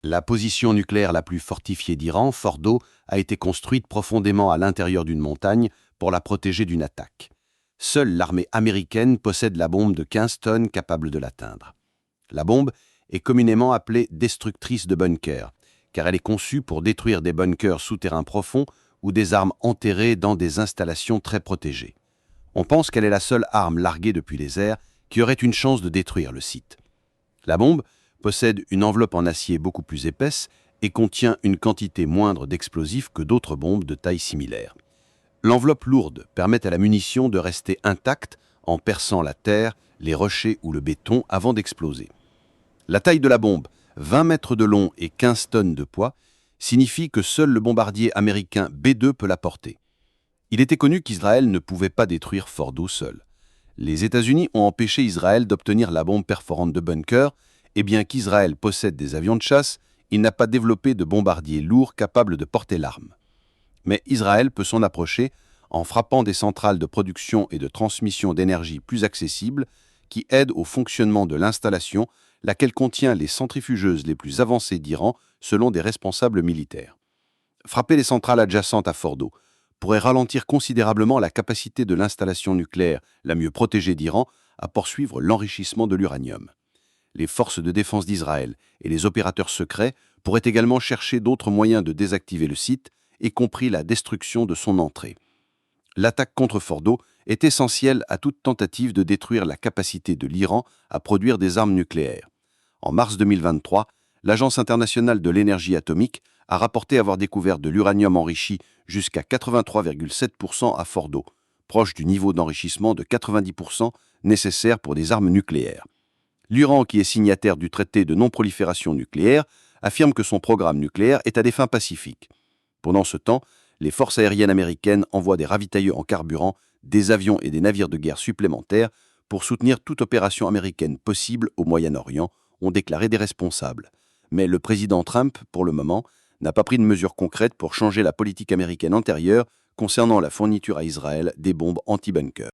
La position nucléaire la plus fortifiée d'Iran, Fordo, a été construite profondément à l'intérieur d'une montagne pour la protéger d'une attaque. Seule l'armée américaine possède la bombe de 15 tonnes capable de l'atteindre. La bombe est communément appelée destructrice de bunkers, car elle est conçue pour détruire des bunkers souterrains profonds ou des armes enterrées dans des installations très protégées. On pense qu'elle est la seule arme larguée depuis les airs qui aurait une chance de détruire le site. La bombe possède une enveloppe en acier beaucoup plus épaisse et contient une quantité moindre d'explosifs que d'autres bombes de taille similaire. L'enveloppe lourde permet à la munition de rester intacte en perçant la terre, les rochers ou le béton avant d'exploser. La taille de la bombe, 20 mètres de long et 15 tonnes de poids, signifie que seul le bombardier américain B-2 peut la porter. Il était connu qu'Israël ne pouvait pas détruire Fordo seul. Les États-Unis ont empêché Israël d'obtenir la bombe perforante de bunker, et bien qu'Israël possède des avions de chasse, il n'a pas développé de bombardiers lourds capables de porter l'arme. Mais Israël peut s'en approcher en frappant des centrales de production et de transmission d'énergie plus accessibles qui aident au fonctionnement de l'installation, laquelle contient les centrifugeuses les plus avancées d'Iran selon des responsables militaires. Frapper les centrales adjacentes à Fordo pourrait ralentir considérablement la capacité de l'installation nucléaire la mieux protégée d'Iran à poursuivre l'enrichissement de l'uranium. Les forces de défense d'Israël et les opérateurs secrets pourraient également chercher d'autres moyens de désactiver le site, y compris la destruction de son entrée. L'attaque contre Fordo est essentielle à toute tentative de détruire la capacité de l'Iran à produire des armes nucléaires. En mars 2023, l'Agence internationale de l'énergie atomique a rapporté avoir découvert de l'uranium enrichi jusqu'à 83,7% à Fordo, proche du niveau d'enrichissement de 90% nécessaire pour des armes nucléaires. L'Iran, qui est signataire du traité de non-prolifération nucléaire, affirme que son programme nucléaire est à des fins pacifiques. Pendant ce temps, les forces aériennes américaines envoient des ravitailleurs en carburant, des avions et des navires de guerre supplémentaires pour soutenir toute opération américaine possible au Moyen-Orient, ont déclaré des responsables. Mais le président Trump, pour le moment, n'a pas pris de mesures concrètes pour changer la politique américaine antérieure concernant la fourniture à Israël des bombes anti-bunker.